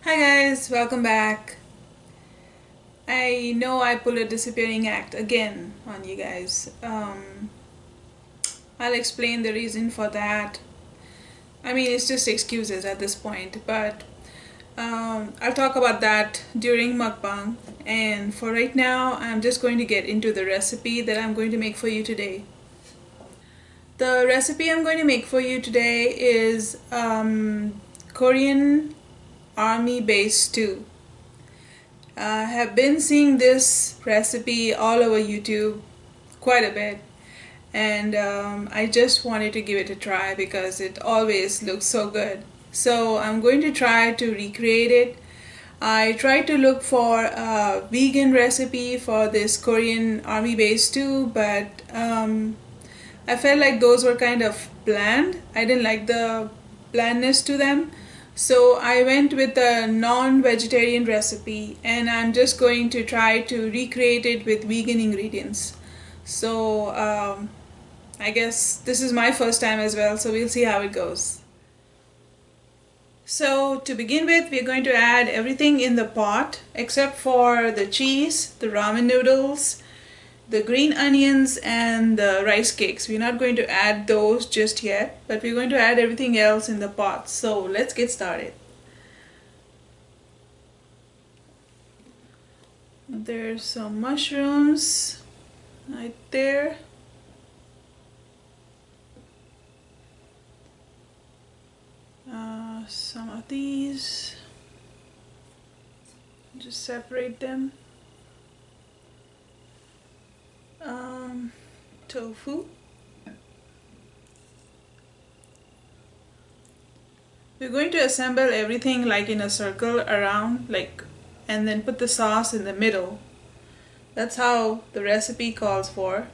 Hi guys, welcome back. I know I pulled a disappearing act again on you guys. I'll explain the reason for that. I mean, it's just excuses at this point, but I'll talk about that during mukbang. And for right now, I'm just going to get into the recipe that I'm going to make for you today. The recipe I'm going to make for you today is Korean army base stew. I have been seeing this recipe all over YouTube quite a bit, and I just wanted to give it a try because it always looks so good. So I'm going to try to recreate it. I tried to look for a vegan recipe for this Korean army base stew, but I felt like those were kind of bland. I didn't like the blandness to them. So I went with a non-vegetarian recipe, and I'm just going to try to recreate it with vegan ingredients. So I guess this is my first time as well, so we'll see how it goes. So to begin with, we're going to add everything in the pot except for the cheese, the ramen noodles, the green onions, and the rice cakes. We're not going to add those just yet, but we're going to add everything else in the pot. So let's get started. There's some mushrooms right there. Some of these. Just separate them. Tofu. We're going to assemble everything like in a circle around, and then put the sauce in the middle. That's how the recipe calls for.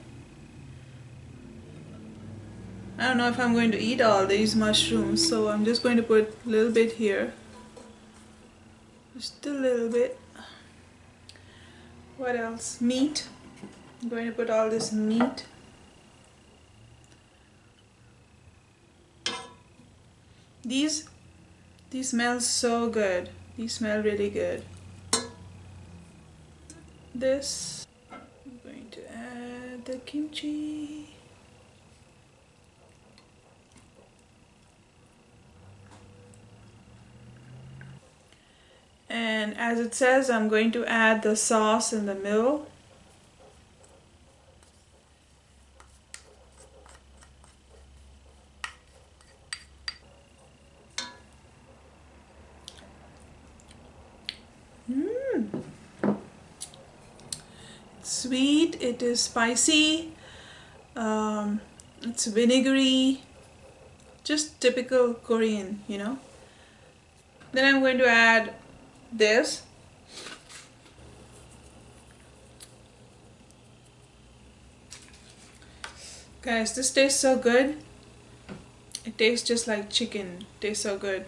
I don't know if I'm going to eat all these mushrooms, so I'm just going to put a little bit here. Just a little bit. What else? Meat. I'm going to put all this meat. These smell so good. These smell really good. This, I'm going to add the kimchi. And as it says, I'm going to add the sauce in the middle. Sweet, it is spicy, it's vinegary, just typical Korean, you know. Then I'm going to add this. Guys, this tastes so good. It tastes just like chicken. It tastes so good.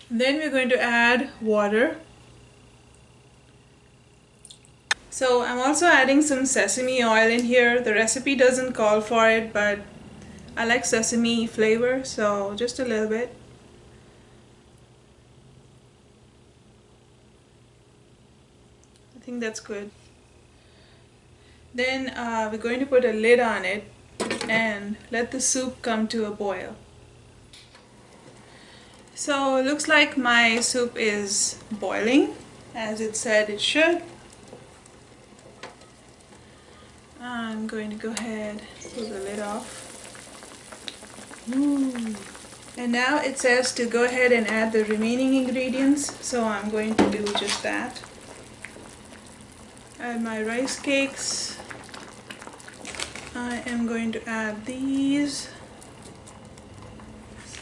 And then we're going to add water. So I'm also adding some sesame oil in here. The recipe doesn't call for it, but I like sesame flavor, so just a little bit. I think that's good. Then we're going to put a lid on it and let the soup come to a boil. So it looks like my soup is boiling, as it said it should. I'm going to go ahead and pull the lid off. And now it says to go ahead and add the remaining ingredients, so I'm going to do just that. Add my rice cakes. I am going to add these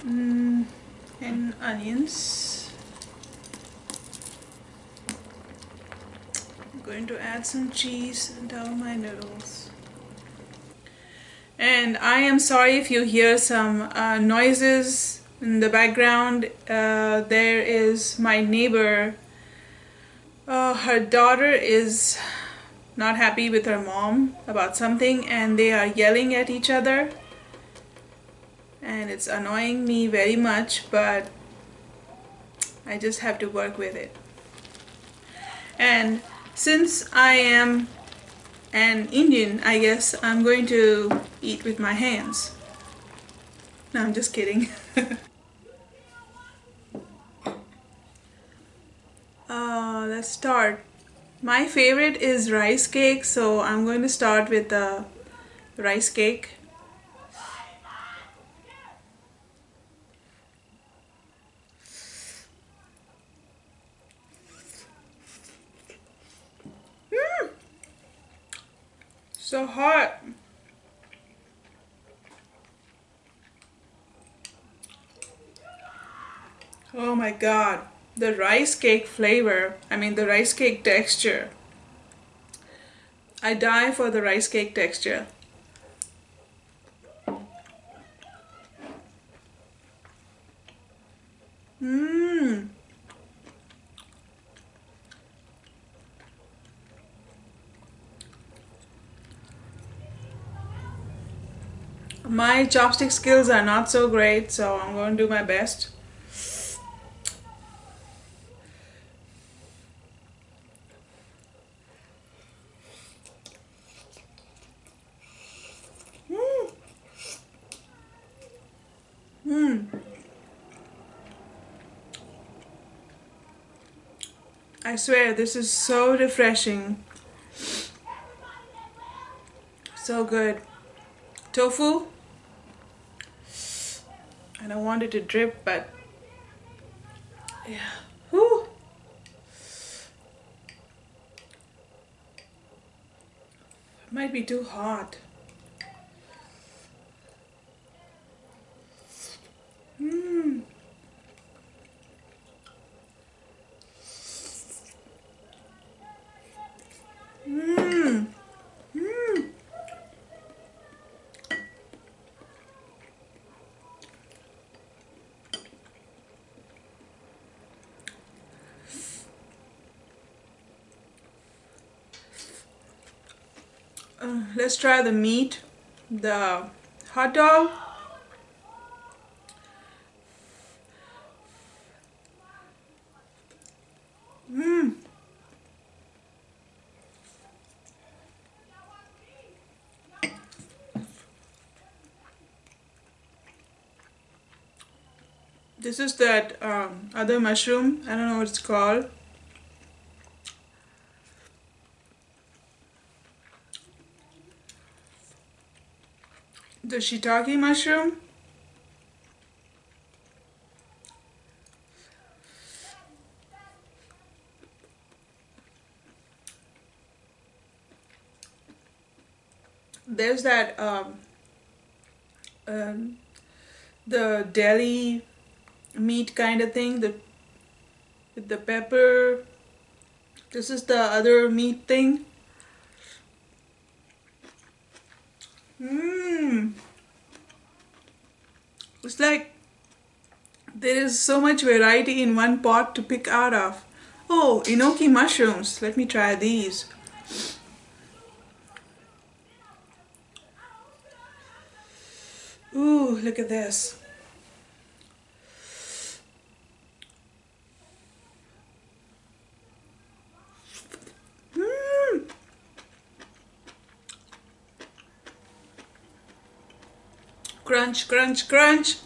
and onions. I'm going to add some cheese on top of my noodles. And I am sorry if you hear some noises in the background. There is my neighbor. Her daughter is not happy with her mom about something, and they are yelling at each other, and it's annoying me very much, but I just have to work with it. And since I am an Indian, I guess I'm going to eat with my hands. No, I'm just kidding. Let's start. My favorite is rice cake, so I'm going to start with the rice cake. So hot. Oh my god. The rice cake flavor, the rice cake texture. I die for the rice cake texture. Mmm. My chopstick skills are not so great, so I'm going to do my best. I swear, this is so refreshing. So good. Tofu. I don't want it to drip, but yeah. Whew. It might be too hot. Mmm. Mmm. Mmm. Let's try the meat, the hot dog. Mmm. This is that other mushroom. I don't know what it's called. The shiitake mushroom. There's that the deli meat kind of thing, with the pepper. This is the other meat thing. Mmm. It's like there is so much variety in one pot to pick out of. Oh, Enoki mushrooms. Let me try these. Ooh, look at this. Mmm. Crunch, crunch, crunch.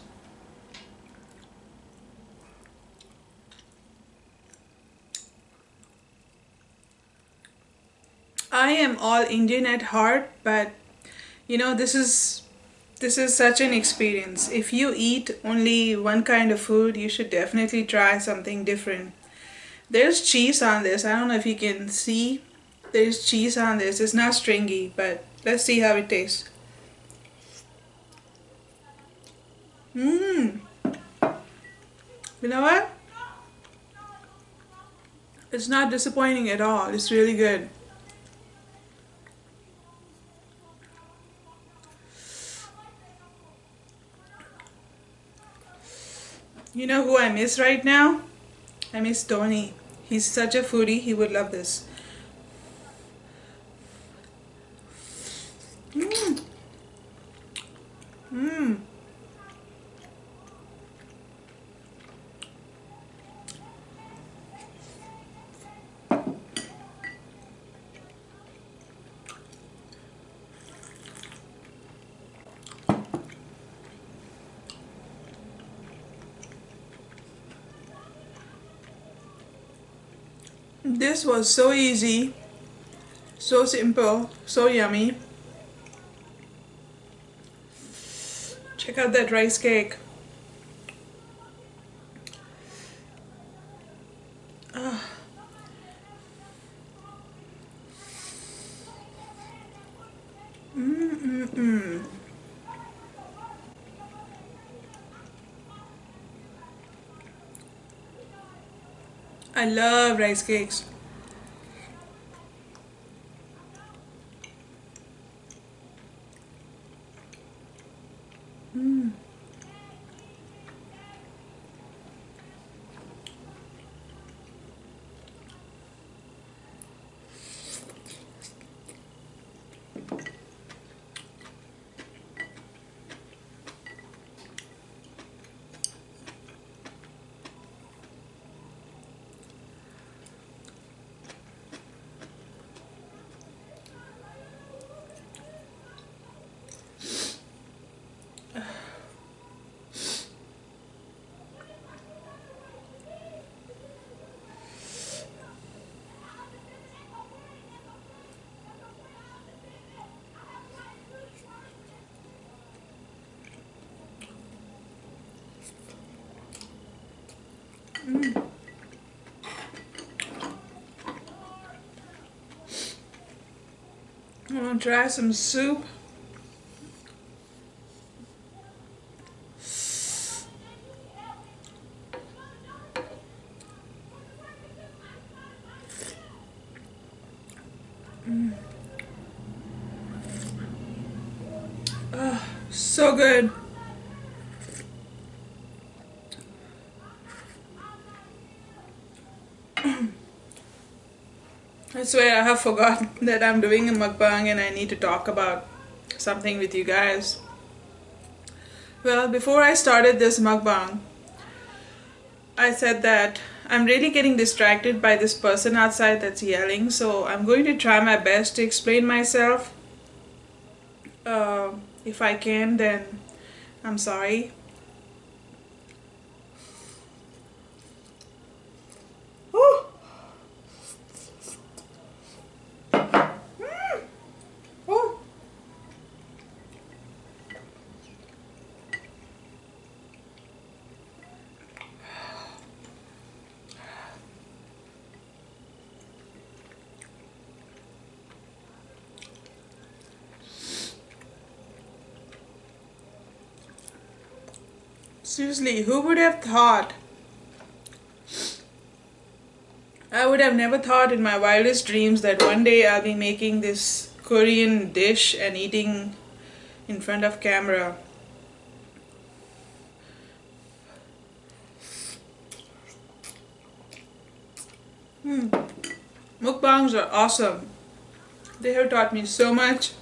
I am all Indian at heart, but this is such an experience. If you eat only one kind of food, you should definitely try something different. There's cheese on this. I don't know if you can see. There's cheese on this. It's not stringy, but let's see how it tastes. Mmm. You know what? It's not disappointing at all. It's really good. You know who I miss right now? I miss Tony. He's such a foodie. He would love this. Mmm. Mmm. This was so easy, so simple, so yummy. Check out that rice cake. Ah. I love rice cakes. I'm gonna try some soup. So good. I swear I have forgotten that I'm doing a mukbang and I need to talk about something with you guys. Well, before I started this mukbang, I said that I'm really getting distracted by this person outside that's yelling, so I'm going to try my best to explain myself. If I can, then I'm sorry. Woo! Woo! Seriously, who would have thought? I would have never thought in my wildest dreams that one day I'll be making this Korean dish and eating in front of camera. Mukbangs are awesome. They have taught me so much.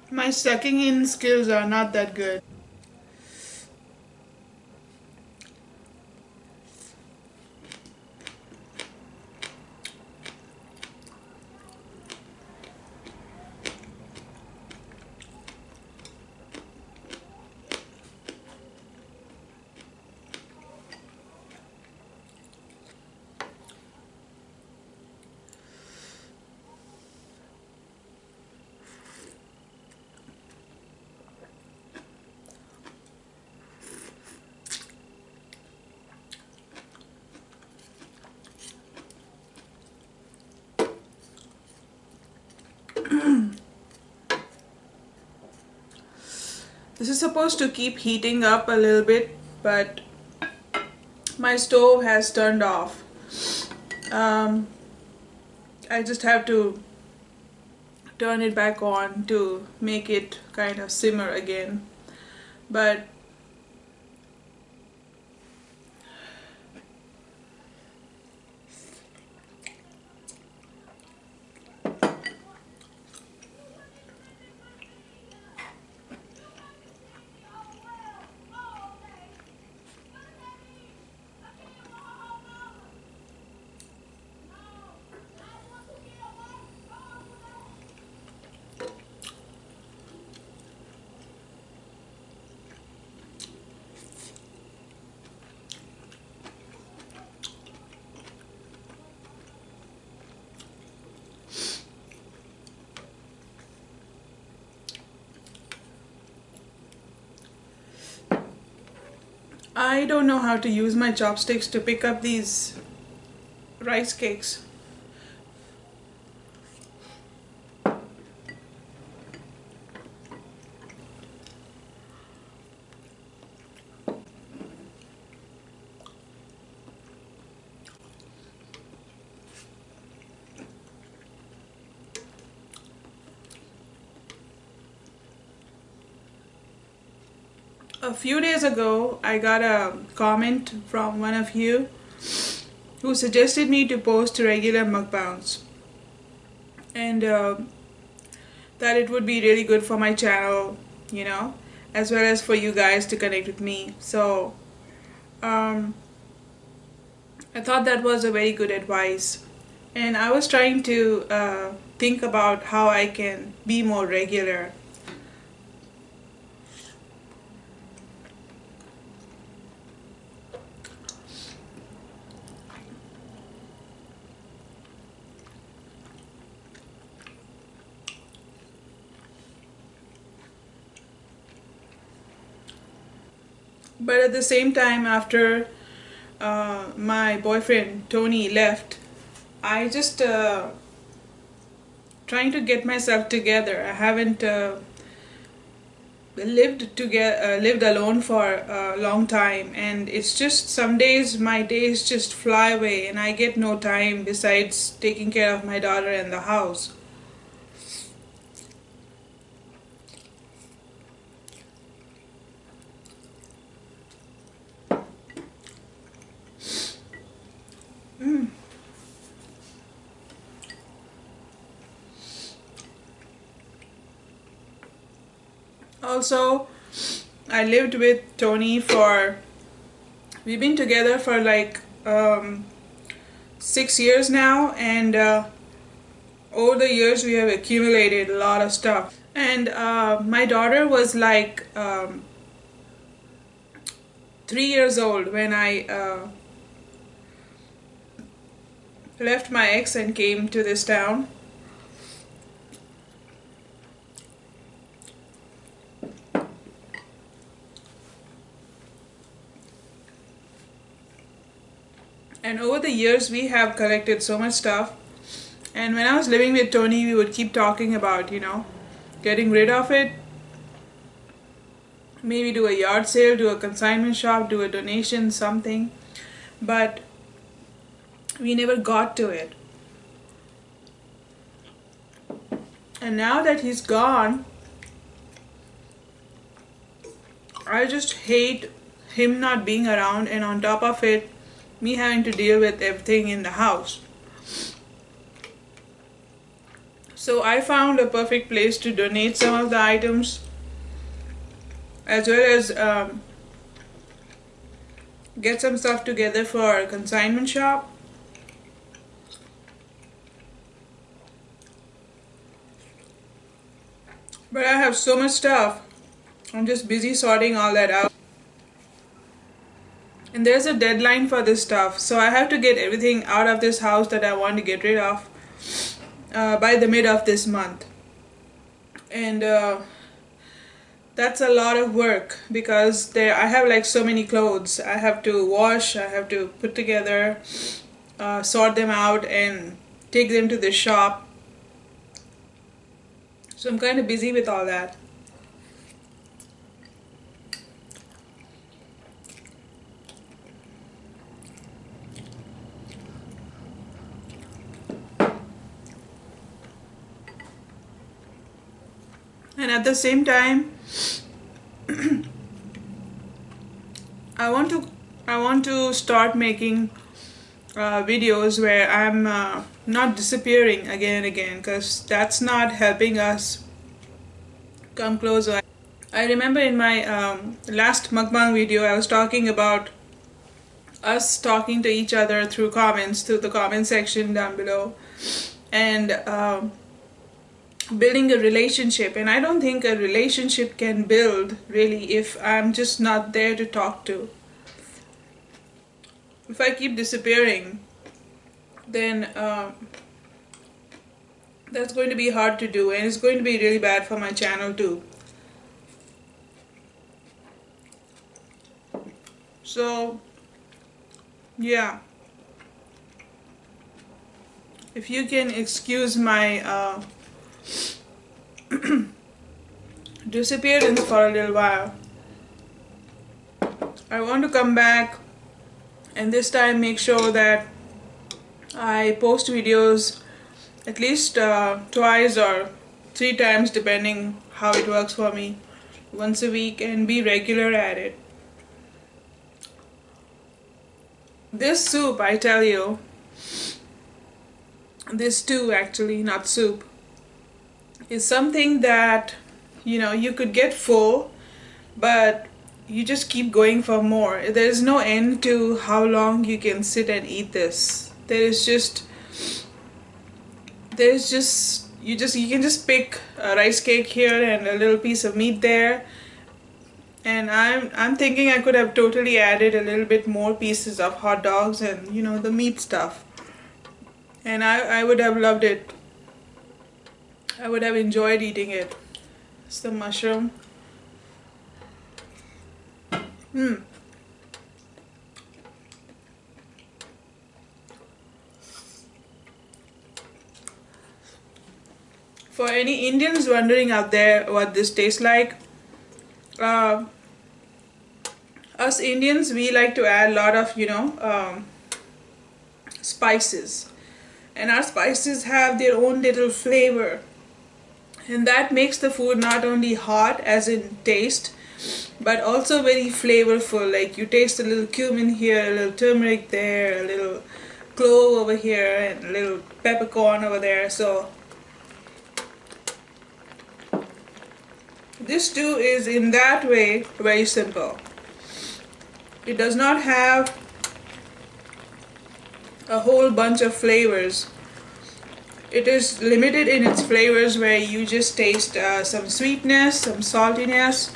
My sucking in skills are not that good. This is supposed to keep heating up a little bit, but my stove has turned off. I just have to turn it back on to make it kind of simmer again. But I don't know how to use my chopsticks to pick up these rice cakes. A few days ago, I got a comment from one of you who suggested me to post regular mukbangs, and that it would be really good for my channel, you know, as well as for you guys to connect with me. So I thought that was a very good advice, and I was trying to think about how I can be more regular. But at the same time, after my boyfriend Tony left, I just trying to get myself together. I haven't lived alone for a long time, and it's just some days my days just fly away, and I get no time besides taking care of my daughter and the house. Also, I lived with Tony we've been together for like 6 years now, and over the years we have accumulated a lot of stuff. And my daughter was like 3 years old when I left my ex and came to this town. And over the years we have collected so much stuff, and when I was living with Tony, we would keep talking about, you know, getting rid of it, maybe do a yard sale, do a consignment shop, do a donation, something, but we never got to it. And now that he's gone, I just hate him not being around, and on top of it, me having to deal with everything in the house. So I found a perfect place to donate some of the items, as well as get some stuff together for a consignment shop. But I have so much stuff, I'm just busy sorting all that out. And there's a deadline for this stuff, so I have to get everything out of this house that I want to get rid of by the mid of this month. And that's a lot of work, because I have like so many clothes I have to wash, I have to put together, sort them out and take them to the shop. So I'm kind of busy with all that. And at the same time, I want to start making videos where I'm not disappearing again and again, because that's not helping us come closer. I remember in my last mukbang video, I was talking about us talking to each other through comments, through the comment section down below, and building a relationship. And I don't think a relationship can build really if I'm just not there to talk to. If I keep disappearing, then that's going to be hard to do, and it's going to be really bad for my channel too. So yeah, if you can excuse my disappearance for a little while, I want to come back and this time make sure that I post videos at least twice or 3 times depending how it works for me, once a week, and be regular at it. This soup, I tell you, this stew actually, not soup, is something that, you know, you could get full, but you just keep going for more. There's no end to how long you can sit and eat this. You can just pick a rice cake here and a little piece of meat there, and I'm thinking I could have totally added a little bit more pieces of hot dogs and, you know, the meat stuff, and I would have loved it. I would have enjoyed eating it. It's the mushroom. For any Indians wondering out there what this tastes like, us Indians, we like to add a lot of, you know, spices, and our spices have their own little flavor, and that makes the food not only hot as in taste, but also very flavorful. Like you taste a little cumin here, a little turmeric there, a little clove over here, and a little peppercorn over there. So this stew is in that way very simple. It does not have a whole bunch of flavors. It is limited in its flavors, where you just taste some sweetness, some saltiness,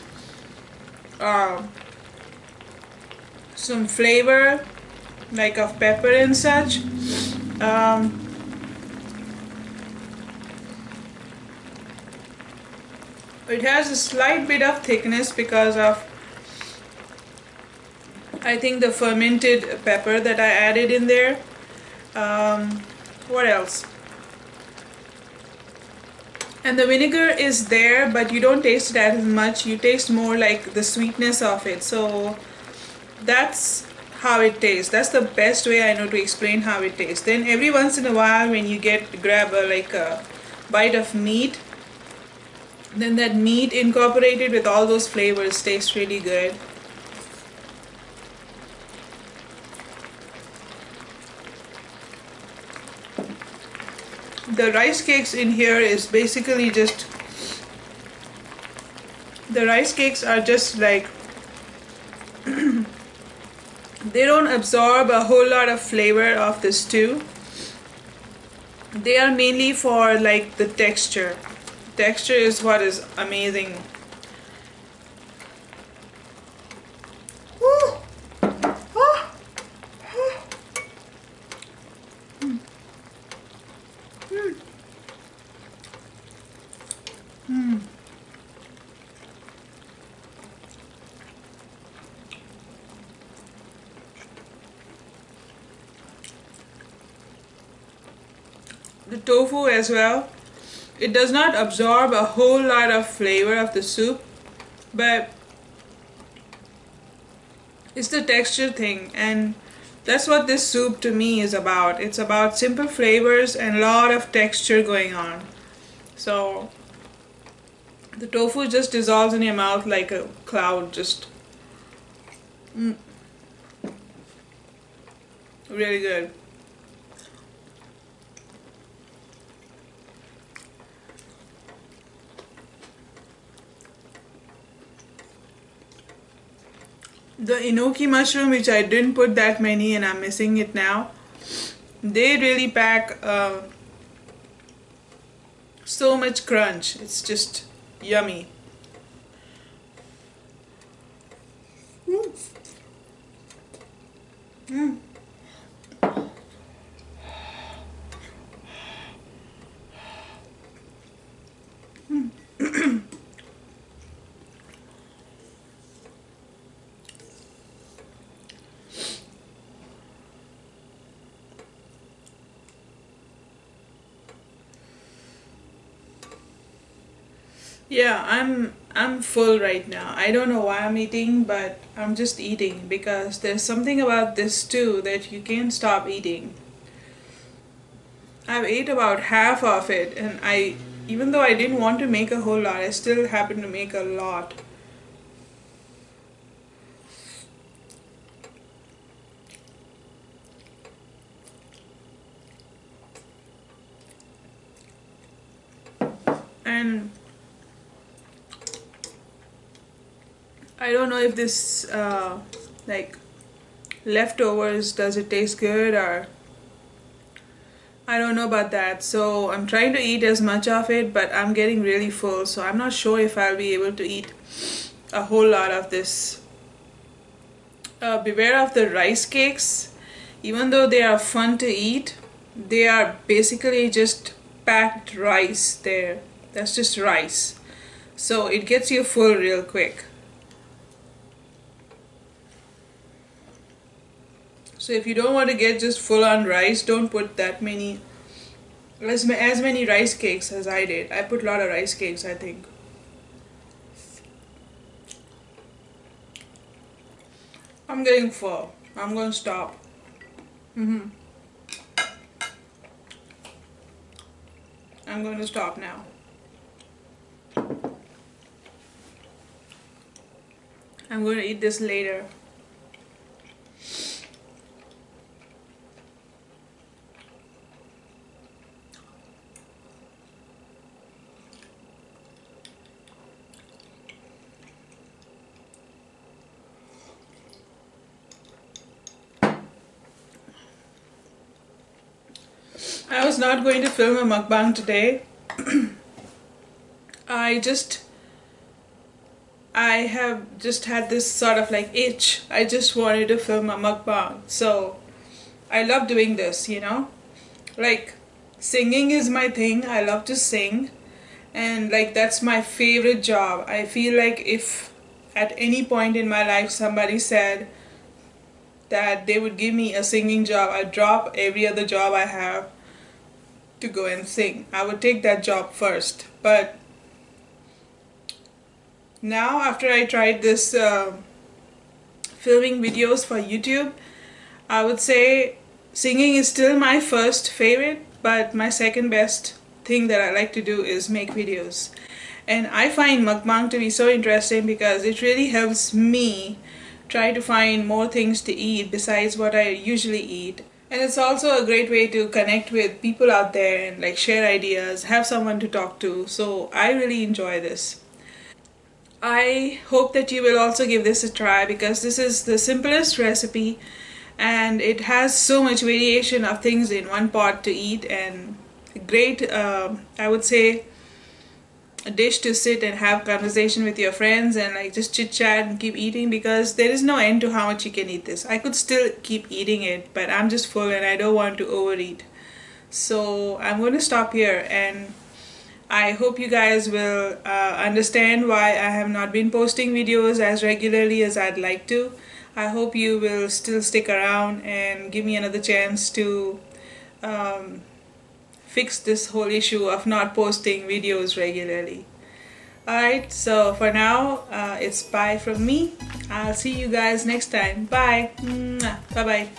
some flavor like of pepper and such. It has a slight bit of thickness because of, I think, the fermented pepper that I added in there. What else? And the vinegar is there, but you don't taste it as much. You taste more like the sweetness of it. So that's how it tastes. That's the best way I know to explain how it tastes. Then every once in a while, when you grab a bite of meat, then that meat incorporated with all those flavors tastes really good. The rice cakes in here is basically just, the rice cakes are just like, they don't absorb a whole lot of flavor of the stew. They are mainly for like the texture. Texture is what is amazing. Woo! Ah! The tofu as well, it does not absorb a whole lot of flavor of the soup, but it's the texture thing, and that's what this soup to me is about. It's about simple flavors and a lot of texture going on. So the tofu just dissolves in your mouth like a cloud, just really good. The Enoki mushroom, which I didn't put that many and I'm missing it now, they really pack so much crunch. It's just yummy. Yeah, I'm full right now. I don't know why I'm eating, but I'm just eating because there's something about this stew that you can't stop eating. I've ate about half of it, and even though I didn't want to make a whole lot, I still happened to make a lot. And I don't know if this like leftovers, does it taste good, or I don't know about that. So I'm trying to eat as much of it, but I'm getting really full, so I'm not sure if I'll be able to eat a whole lot of this. Beware of the rice cakes. Even though they are fun to eat, they are basically just packed rice there. That's just rice. So it gets you full real quick. So if you don't want to get just full on rice, don't put that many, as many rice cakes as I did. I put a lot of rice cakes, I think. I'm getting full. I'm going to stop. I'm going to stop now. I'm going to eat this later. I was not going to film a mukbang today. I have just had this sort of like itch. I just wanted to film a mukbang. So I love doing this, you know. Like singing is my thing. I love to sing. And like that's my favorite job. I feel like if at any point in my life somebody said that they would give me a singing job, I'd drop every other job I have to go and sing. I would take that job first. But now after I tried this filming videos for YouTube, I would say singing is still my first favorite, but my second best thing that I like to do is make videos. And I find mukbang to be so interesting because it really helps me try to find more things to eat besides what I usually eat. And it's also a great way to connect with people out there and like share ideas, have someone to talk to. So I really enjoy this. I hope that you will also give this a try because this is the simplest recipe and it has so much variation of things in one pot to eat, and a great, I would say, a dish to sit and have conversation with your friends and like just chit chat and keep eating, because there is no end to how much you can eat this. I could still keep eating it, but I'm just full and I don't want to overeat. So I'm going to stop here, and I hope you guys will understand why I have not been posting videos as regularly as I'd like to. I hope you will still stick around and give me another chance to fix this whole issue of not posting videos regularly. Alright, so for now, it's bye from me. I'll see you guys next time. Bye. Bye bye.